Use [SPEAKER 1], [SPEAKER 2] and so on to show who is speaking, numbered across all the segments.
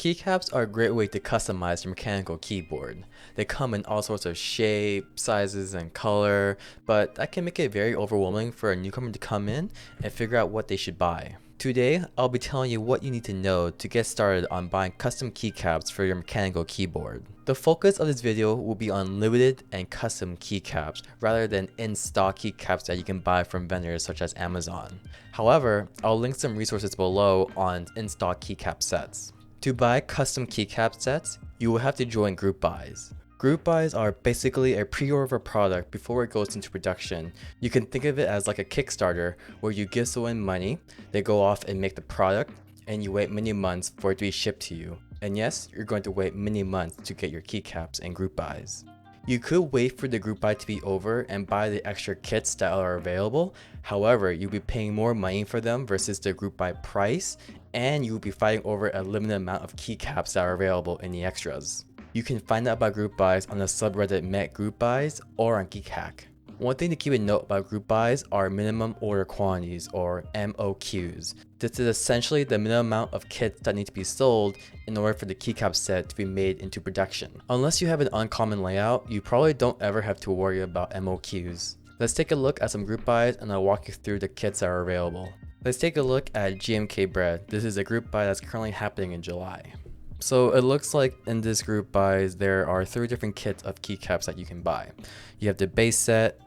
[SPEAKER 1] Keycaps are a great way to customize your mechanical keyboard. They come in all sorts of shape, sizes, and color, but that can make it very overwhelming for a newcomer to come in and figure out what they should buy. Today, I'll be telling you what you need to know to get started on buying custom keycaps for your mechanical keyboard. The focus of this video will be on limited and custom keycaps rather than in-stock keycaps that you can buy from vendors such as Amazon. However, I'll link some resources below on in-stock keycap sets. To buy custom keycap sets, you will have to join group buys. Group buys are basically a pre-order of a product before it goes into production. You can think of it as like a Kickstarter where you give someone money, they go off and make the product, and you wait many months for it to be shipped to you. And yes, you're going to wait many months to get your keycaps and group buys. You could wait for the group buy to be over and buy the extra kits that are available. However, you'll be paying more money for them versus the group buy price, and you'll be fighting over a limited amount of keycaps that are available in the extras. You can find out about group buys on the subreddit Met Group Buys or on Geek Hack. One thing to keep a note about group buys are minimum order quantities or MOQs. This is essentially the minimum amount of kits that need to be sold in order for the keycap set to be made into production. Unless you have an uncommon layout, you probably don't ever have to worry about MOQs. Let's take a look at some group buys and I'll walk you through the kits that are available. Let's take a look at GMK bread. This is a group buy that's currently happening in July. So it looks like in this group buys, there are 3 different kits of keycaps that you can buy. You have the base set,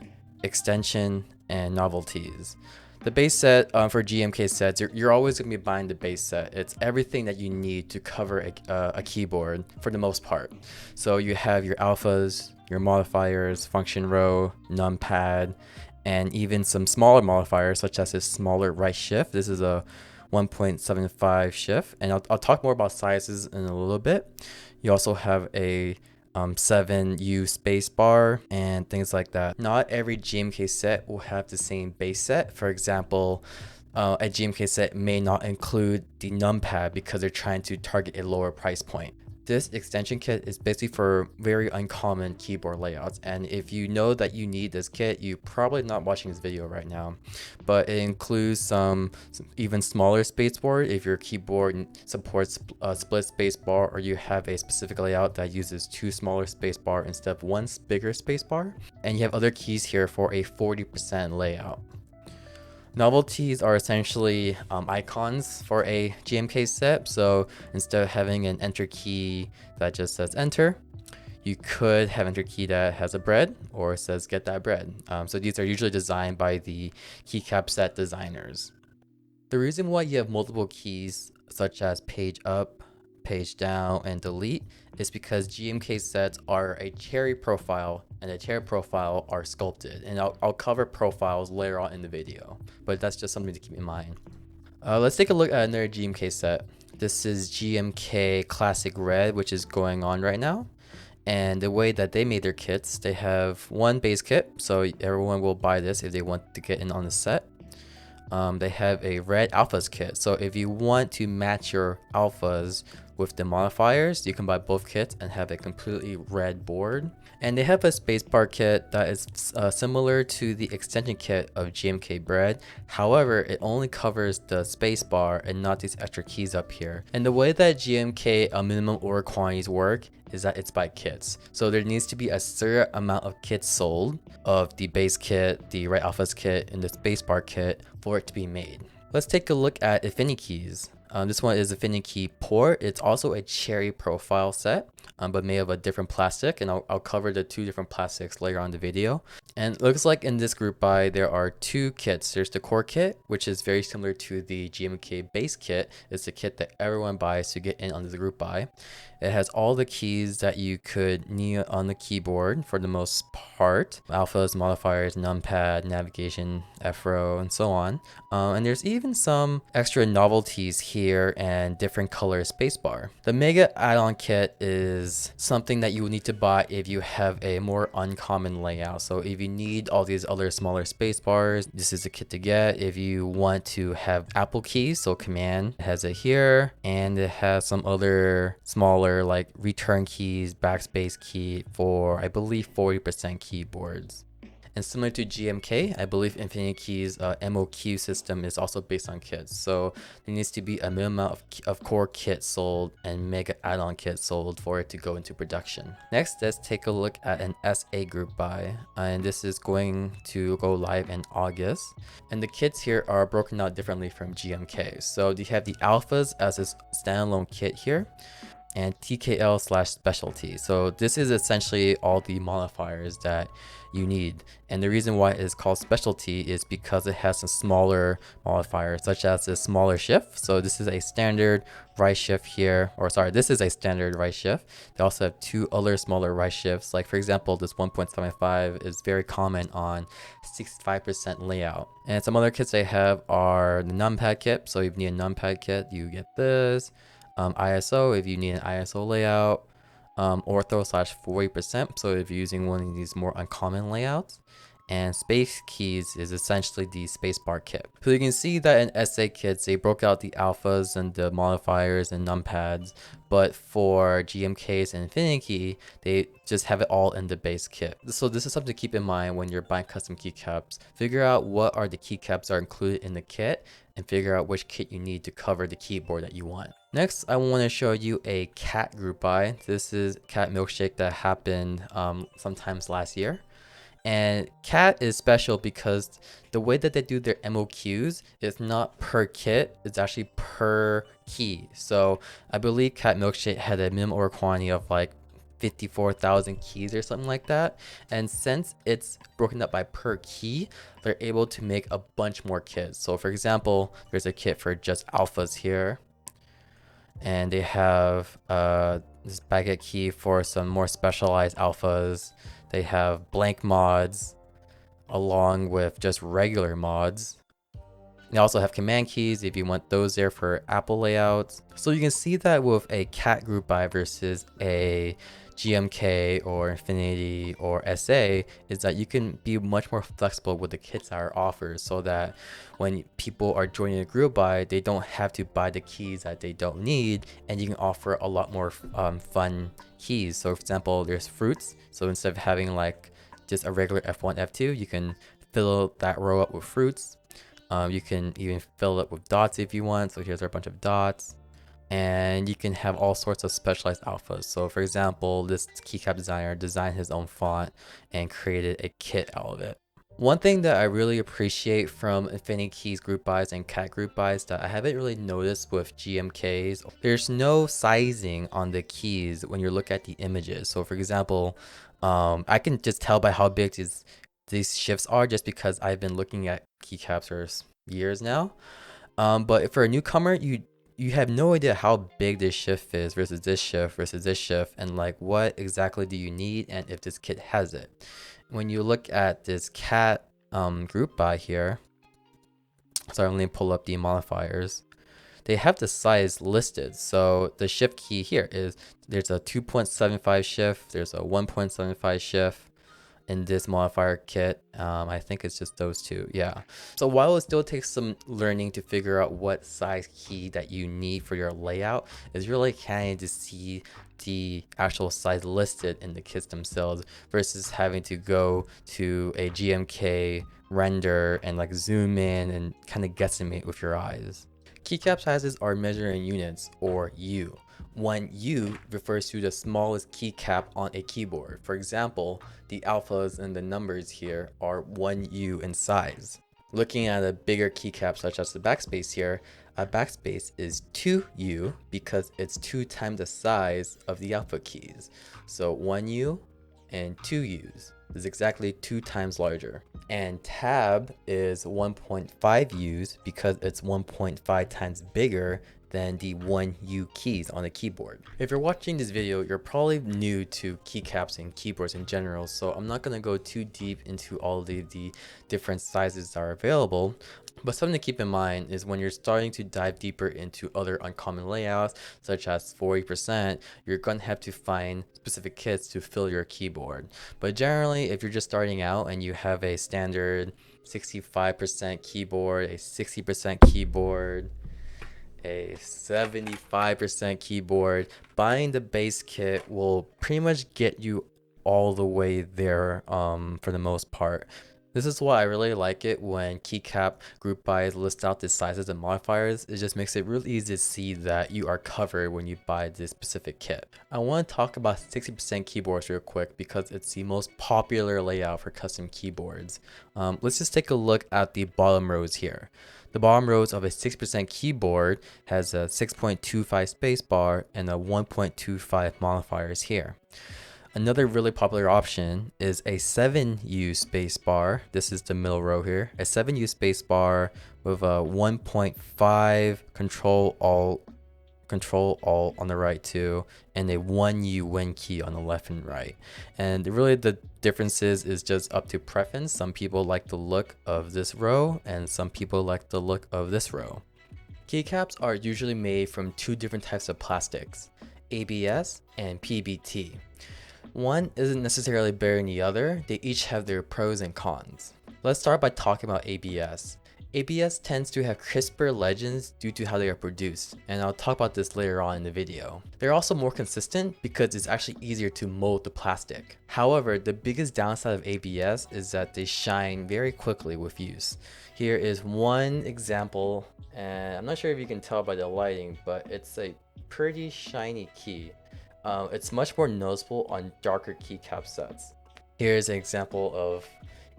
[SPEAKER 1] extension, and novelties. The base set for GMK sets, you're always going to be buying the base set. It's everything that you need to cover a keyboard for the most part. So you have your alphas, your modifiers, function row, numpad, and even some smaller modifiers such as this smaller right shift. This is a 1.75 shift, and I'll talk more about sizes in a little bit. You also have a 7U spacebar and things like that. Not every GMK set will have the same base set. For example, a GMK set may not include the numpad because they're trying to target a lower price point. This extension kit is basically for very uncommon keyboard layouts, and if you know that you need this kit, you're probably not watching this video right now. But it includes some even smaller spacebar if your keyboard supports a split spacebar, or you have a specific layout that uses 2 smaller spacebar instead of 1 bigger spacebar. And you have other keys here for a 40% layout. Novelties are essentially icons for a GMK set. So instead of having an enter key that just says enter, you could have enter key that has a bread or says get that bread. So these are usually designed by the keycap set designers. The reason why you have multiple keys such as page up, page down, and delete is because GMK sets are a cherry profile, and the cherry profile are sculpted, and I'll cover profiles later on in the video, but that's just something to keep in mind. Let's take a look at another GMK set. This is GMK Classic Red, which is going on right now. And the way that they made their kits, they have one base kit, so everyone will buy this if they want to get in on the set. They have a red alphas kit, so if you want to match your alphas with the modifiers, you can buy both kits and have a completely red board. And they have a spacebar kit that is similar to the extension kit of GMK bread. However, it only covers the spacebar and not these extra keys up here. And the way that GMK minimum order quantities work is that it's by kits. So there needs to be a certain amount of kits sold of the base kit, the red alphas kit, and the spacebar kit for it to be made. Let's take a look at Affinity Keys. This one is Affinity Key Port. It's also a cherry profile set, but made of a different plastic, and I'll cover the 2 different plastics later on in the video. And it looks like in this group buy, there are 2 kits. There's the core kit, which is very similar to the GMK base kit. It's the kit that everyone buys to get in on the group buy. It has all the keys that you could need on the keyboard for the most part. Alphas, modifiers, numpad, navigation, F-row, and so on. And there's even some extra novelties here and different color spacebar. The Mega add-on kit is something that you will need to buy if you have a more uncommon layout. So if you need all these other smaller spacebars, this is a kit to get. If you want to have Apple keys, so Command has it here, and it has some other smaller like return keys, backspace key for I believe 40% keyboards. And similar to GMK, I believe Infinity Keys MOQ system is also based on kits. So there needs to be a minimum amount of core kits sold and mega add-on kits sold for it to go into production. Next, let's take a look at an SA group buy. And this is going to go live in August. And the kits here are broken out differently from GMK. So you have the alphas as a standalone kit here, and TKL/specialty. So this is essentially all the modifiers that you need. And the reason why it's called specialty is because it has some smaller modifiers, such as a smaller shift. So this is a standard right shift here, or sorry, this is a standard right shift. They also have two other smaller right shifts. Like for example, this 1.75 is very common on 65% layout. And some other kits they have are the numpad kit. So if you need a numpad kit, you get this. ISO if you need an ISO layout, ortho/40%, so if you're using one of these more uncommon layouts, and space keys is essentially the spacebar kit. So you can see that in SA kits they broke out the alphas and the modifiers and numpads, but for GMKs and Infinity Key they just have it all in the base kit. So this is something to keep in mind when you're buying custom keycaps. Figure out what are the keycaps that are included in the kit and figure out which kit you need to cover the keyboard that you want. Next, I want to show you a cat group buy. This is Cat Milkshake that happened sometimes last year. And Cat is special because the way that they do their MOQs is not per kit, it's actually per key. So I believe Cat Milkshake had a minimum order quantity of like 54,000 keys or something like that. And since it's broken up by per key, they're able to make a bunch more kits. So for example, there's a kit for just alphas here. And they have this baguette key for some more specialized alphas. They have blank mods along with just regular mods. They also have command keys if you want those there for Apple layouts. So you can see that with a cat group buy versus a GMK or Infinity or SA is that you can be much more flexible with the kits that are offered, so that when people are joining a group buy, they don't have to buy the keys that they don't need, and you can offer a lot more fun keys. So for example, there's fruits. So instead of having like just a regular F1, F2, you can fill that row up with fruits. You can even fill it with dots if you want. So here's a bunch of dots. And you can have all sorts of specialized alphas. So for example, this keycap designer designed his own font and created a kit out of it. One thing that I really appreciate from Infinity Keys group buys and cat group buys that I haven't really noticed with GMKs, there's no sizing on the keys when you look at the images. So for example, I can just tell by how big these shifts are just because I've been looking at keycaps for years now. But for a newcomer, you have no idea how big this shift is versus this shift, and like what exactly do you need and if this kit has it. When you look at this cat group buy here, sorry, let me pull up the modifiers. They have the size listed. So the shift key here is there's a 2.75 shift, there's a 1.75 shift in this modifier kit. I think it's just those two, yeah. So while it still takes some learning to figure out what size key that you need for your layout, it's really handy to see the actual size listed in the kits themselves versus having to go to a GMK render and like zoom in and kind of guesstimate with your eyes. Keycap sizes are measured in units, or U. One U refers to the smallest keycap on a keyboard. For example, the alphas and the numbers here are 1 U in size. Looking at a bigger keycap such as the backspace here, a backspace is 2 U because it's 2 times the size of the alpha keys. So 1 U and 2 U's is exactly 2 times larger. And tab is 1.5 U's because it's 1.5 times bigger than the 1U keys on the keyboard. If you're watching this video, you're probably new to keycaps and keyboards in general, so I'm not gonna go too deep into all of the different sizes that are available. But something to keep in mind is when you're starting to dive deeper into other uncommon layouts, such as 40%, you're gonna have to find specific kits to fill your keyboard. But generally, if you're just starting out and you have a standard 65% keyboard, a 60% keyboard, a 75% keyboard, buying the base kit will pretty much get you all the way there for the most part. This is why I really like it when Keycap group buys list out the sizes and modifiers. It just makes it really easy to see that you are covered when you buy this specific kit. I want to talk about 60% keyboards real quick because it's the most popular layout for custom keyboards. Let's just take a look at the bottom rows here. The bottom rows of a 6% keyboard has a 6.25 spacebar and a 1.25 modifiers here. Another really popular option is a 7U spacebar. This is the middle row here. A 7U spacebar with a 1.5 Control Alt on the right too, and a 1U Win key on the left and right. And really the differences is just up to preference. Some people like the look of this row and some people like the look of this row. Keycaps are usually made from two different types of plastics, ABS and PBT. One isn't necessarily better than the other, they each have their pros and cons. Let's start by talking about ABS. ABS tends to have crisper legends due to how they are produced, and I'll talk about this later on in the video. They're also more consistent because it's actually easier to mold the plastic. However, the biggest downside of ABS is that they shine very quickly with use. Here is one example, and I'm not sure if you can tell by the lighting, but it's a pretty shiny key. It's much more noticeable on darker keycap sets. Here's an example of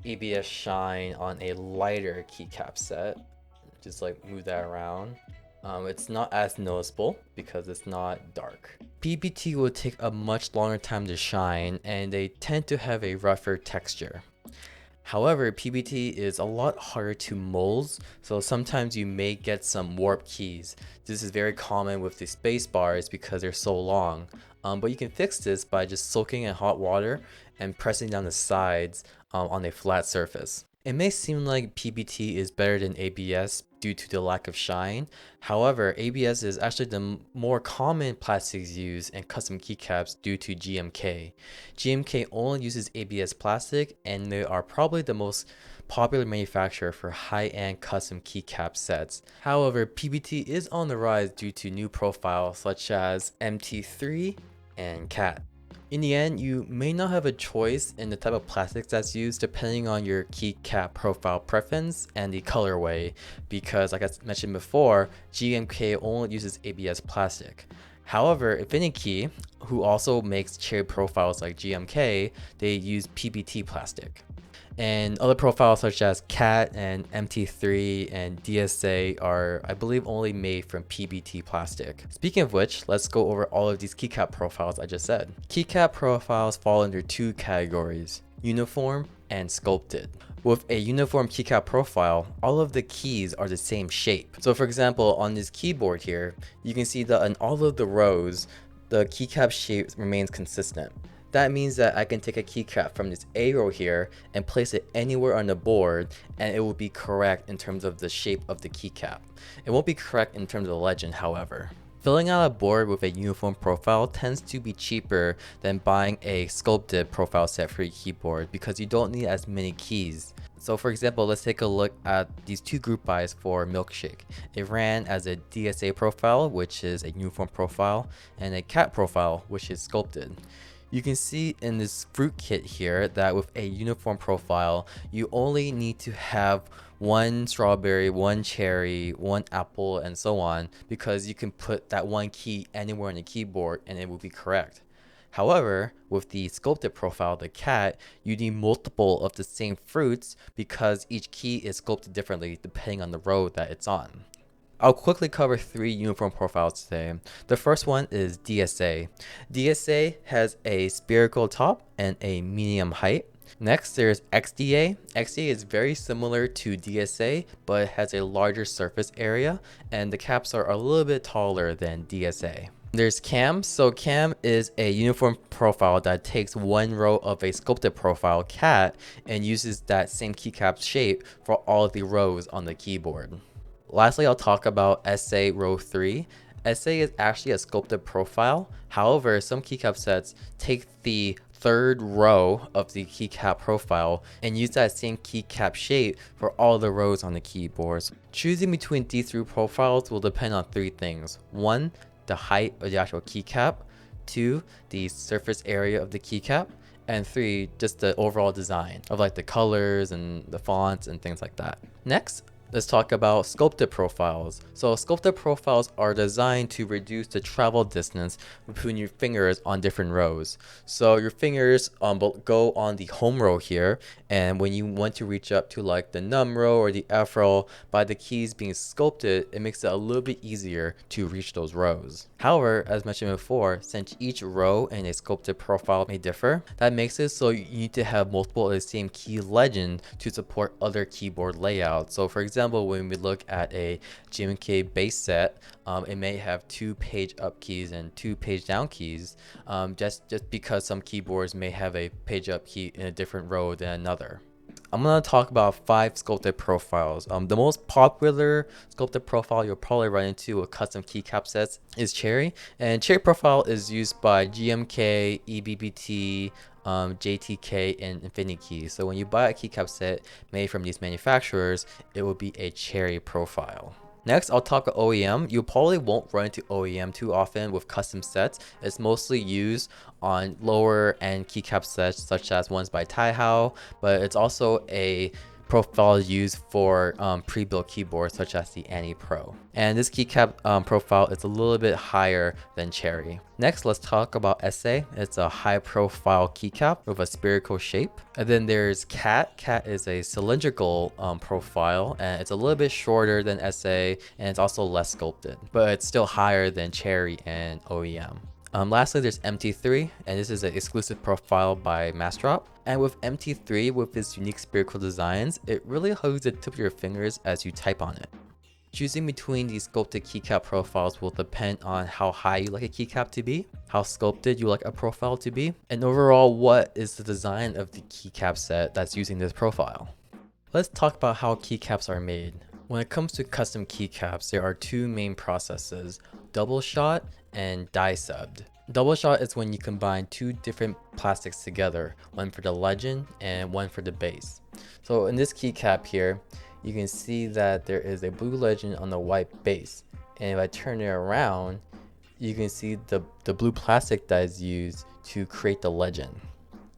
[SPEAKER 1] ABS shine on a lighter keycap set. Just like move that around. It's not as noticeable because it's not dark. PBT will take a much longer time to shine and they tend to have a rougher texture. However, PBT is a lot harder to mold, so sometimes you may get some warped keys. This is very common with the space bars because they're so long. But you can fix this by just soaking in hot water and pressing down the sides on a flat surface. It may seem like PBT is better than ABS due to the lack of shine. However, ABS is actually the more common plastics used in custom keycaps due to GMK. GMK only uses ABS plastic and they are probably the most popular manufacturer for high-end custom keycap sets. However, PBT is on the rise due to new profiles such as MT3 and CAT. In the end, you may not have a choice in the type of plastics that's used depending on your keycap profile preference and the colorway, because like I mentioned before, GMK only uses ABS plastic. However, Infinity, who also makes cherry profiles like GMK, they use PBT plastic. And other profiles such as CAT and MT3 and DSA are, I believe, only made from PBT plastic. Speaking of which, let's go over all of these keycap profiles I just said. Keycap profiles fall under two categories, uniform and sculpted. With a uniform keycap profile, all of the keys are the same shape. So for example, on this keyboard here, you can see that in all of the rows, the keycap shape remains consistent. That means that I can take a keycap from this A row here and place it anywhere on the board and it will be correct in terms of the shape of the keycap. It won't be correct in terms of the legend, however. Filling out a board with a uniform profile tends to be cheaper than buying a sculpted profile set for your keyboard because you don't need as many keys. So for example, let's take a look at these two group buys for Milkshake. It ran as a DSA profile, which is a uniform profile, and a CAT profile, which is sculpted. You can see in this fruit kit here that with a uniform profile, you only need to have one strawberry, one cherry, one apple, and so on, because you can put that one key anywhere on the keyboard and it will be correct. However, with the sculpted profile, the CAT, you need multiple of the same fruits because each key is sculpted differently depending on the row that it's on. I'll quickly cover three uniform profiles today. The first one is DSA. DSA has a spherical top and a medium height. Next, there's XDA. XDA is very similar to DSA, but it has a larger surface area, and the caps are a little bit taller than DSA. There's CAM. So CAM is a uniform profile that takes one row of a sculpted profile CAT and uses that same keycap shape for all of the rows on the keyboard. Lastly, I'll talk about SA row 3. SA is actually a sculpted profile. However, some keycap sets take the third row of the keycap profile and use that same keycap shape for all the rows on the keyboards. Choosing between these three profiles will depend on three things. 1, the height of the actual keycap. 2, the surface area of the keycap. And 3, just the overall design of like the colors and the fonts and things like that. Next, let's talk about sculpted profiles. So sculpted profiles are designed to reduce the travel distance between your fingers on different rows. So your fingers go on the home row here, and when you want to reach up to like the num row or the F row, by the keys being sculpted, it makes it a little bit easier to reach those rows. However, as mentioned before, since each row in a sculpted profile may differ, that makes it so you need to have multiple of the same key legend to support other keyboard layouts. So for example, when we look at a GMK base set, it may have 2 page up keys and 2 page down keys, just because some keyboards may have a page up key in a different row than another. I'm going to talk about 5 sculpted profiles. The most popular sculpted profile you'll probably run into with custom keycap sets is Cherry. And Cherry profile is used by GMK, EBBT, JTK, and Infinity Keys. So when you buy a keycap set made from these manufacturers, it will be a Cherry profile. Next, I'll talk about OEM. You probably won't run into OEM too often with custom sets. It's mostly used on lower end keycap sets such as ones by Taihao, but it's also a profile used for pre-built keyboards such as the Annie Pro. And this keycap profile is a little bit higher than Cherry. Next, let's talk about SA. It's a high profile keycap with a spherical shape. And then there's Cat. Cat is a cylindrical profile, and it's a little bit shorter than SA, and it's also less sculpted, but it's still higher than Cherry and OEM. Lastly, there's MT3, and this is an exclusive profile by Massdrop. And with MT3, with its unique spherical designs, it really hugs the tip of your fingers as you type on it. Choosing between these sculpted keycap profiles will depend on how high you like a keycap to be, how sculpted you like a profile to be, and overall what is the design of the keycap set that's using this profile. Let's talk about how keycaps are made. When it comes to custom keycaps, there are 2 main processes: double shot and die subbed. Double shot is when you combine 2 different plastics together, one for the legend and one for the base. So in this keycap here, you can see that there is a blue legend on the white base, and if I turn it around, you can see the blue plastic that is used to create the legend.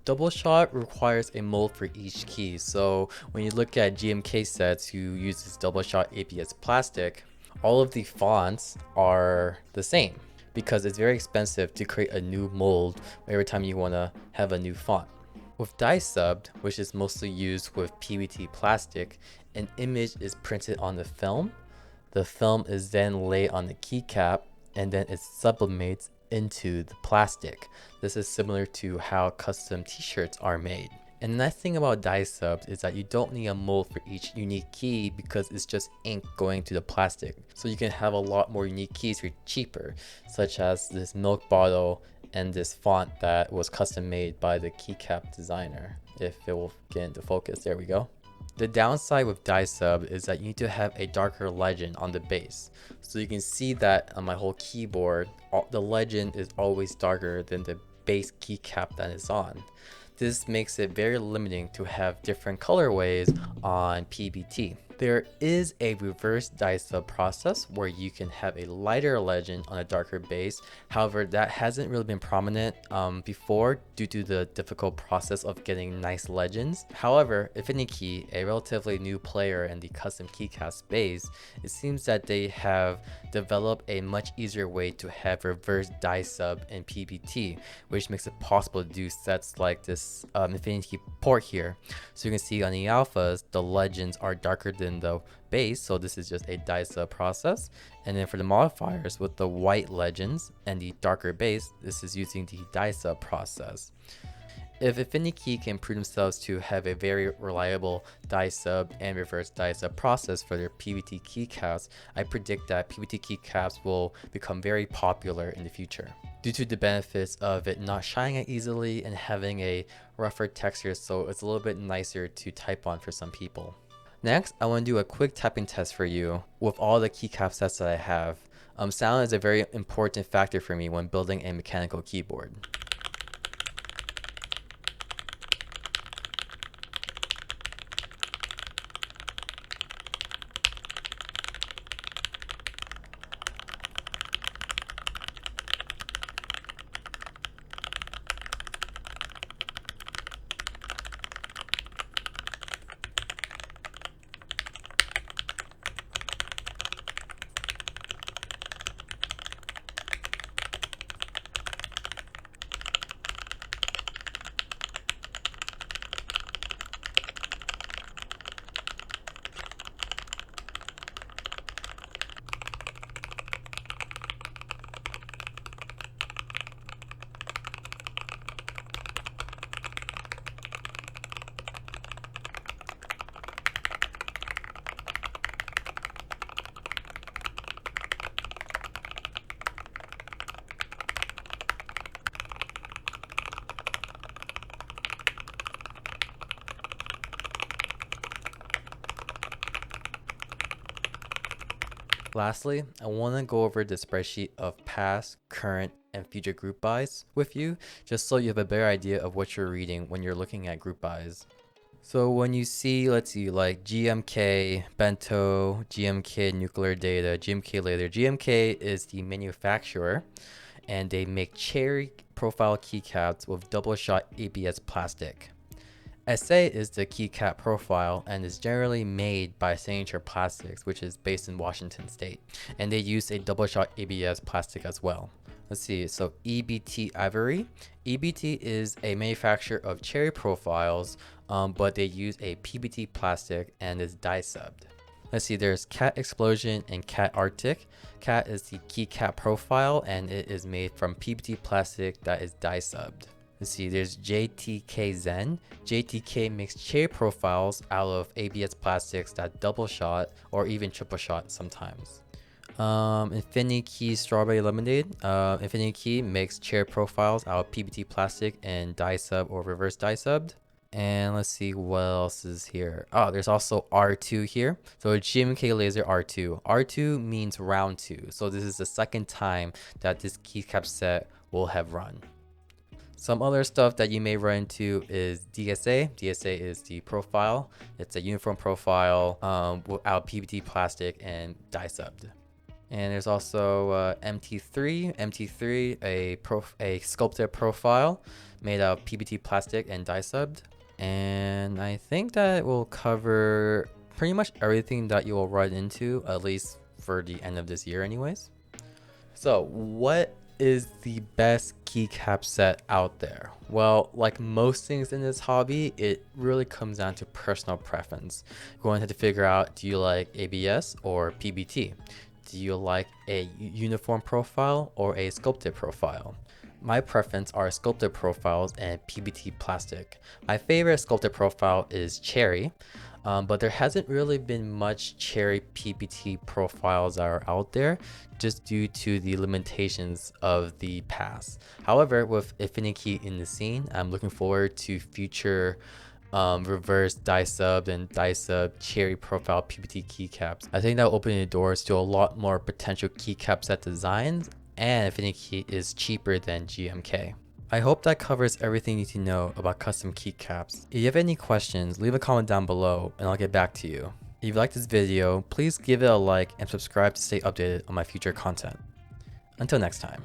[SPEAKER 1] Double shot requires a mold for each key, so when you look at GMK sets who use this double shot ABS plastic, all of the fonts are the same because it's very expensive to create a new mold every time you want to have a new font. With die subbed, which is mostly used with PBT plastic, an image is printed on the film. The film is then laid on the keycap, and then it sublimates into the plastic. This is similar to how custom t-shirts are made. And the nice thing about die subs is that you don't need a mold for each unique key because it's just ink going to the plastic. So you can have a lot more unique keys for cheaper, such as this milk bottle and this font that was custom made by the keycap designer. If it will get into focus, there we go. The downside with die sub is that you need to have a darker legend on the base. So you can see that on my whole keyboard, the legend is always darker than the base keycap that it's on. This makes it very limiting to have different colorways on PBT. There is a reverse die sub process where you can have a lighter legend on a darker base. However, that hasn't really been prominent before due to the difficult process of getting nice legends. However, Infinity Key, a relatively new player in the custom keycap space, it seems that they have developed a much easier way to have reverse die sub in PBT, which makes it possible to do sets like this Infinity Key port here. So you can see on the alphas, the legends are darker than the base, so this is just a die sub process. And then for the modifiers with the white legends and the darker base, this is using the die sub process. If Infinity Key can prove themselves to have a very reliable die sub and reverse die sub process for their PBT keycaps, I predict that PBT keycaps will become very popular in the future, due to the benefits of it not shining as easily and having a rougher texture, so it's a little bit nicer to type on for some people. Next, I want to do a quick typing test for you with all the keycap sets that I have. Sound is a very important factor for me when building a mechanical keyboard. Lastly, I want to go over the spreadsheet of past, current, and future group buys with you, just so you have a better idea of what you're reading when you're looking at group buys. So when you see, let's see, like GMK, Bento, GMK Nuclear Data, GMK Laser, GMK is the manufacturer, and they make cherry profile keycaps with double shot ABS plastic. SA is the Keycap Profile and is generally made by Signature Plastics, which is based in Washington State, and they use a double shot ABS plastic as well. Let's see, so EBT Ivory. EBT is a manufacturer of cherry profiles, but they use a PBT plastic and is die subbed. Let's see, there's Cat Explosion and Cat Arctic. Cat is the Keycap Profile and it is made from PBT plastic that is die subbed. Let's see, there's JTK Zen. JTK makes cherry profiles out of ABS plastics that double shot or even triple shot sometimes. Infinity Key Strawberry Lemonade. Infinity Key makes cherry profiles out of PBT plastic and die sub or reverse die subbed. And let's see what else is here. Oh, there's also R2 here. So GMK Laser R2. R2 means round 2. So this is the second time that this keycap set will have run. Some other stuff that you may run into is DSA. DSA is the profile. It's a uniform profile without PBT plastic and die subbed. And there's also MT3. MT3, a sculpted profile made out of PBT plastic and die subbed. And I think that will cover pretty much everything that you will run into, at least for the end of this year anyways. So what is the best keycap set out there? Well, like most things in this hobby, it really comes down to personal preference. You're going to have to figure out, do you like ABS or PBT? Do you like a uniform profile or a sculpted profile? My preference are sculpted profiles and PBT plastic. My favorite sculpted profile is cherry, but there hasn't really been much cherry PBT profiles that are out there just due to the limitations of the past. However, with Infinity in the scene, I'm looking forward to future reverse die subbed and die sub cherry profile PBT keycaps. I think that will open the doors to a lot more potential keycap set designs, and Infinity is cheaper than GMK. I hope that covers everything you need to know about custom keycaps. If you have any questions, leave a comment down below and I'll get back to you. If you like this video, please give it a like and subscribe to stay updated on my future content. Until next time.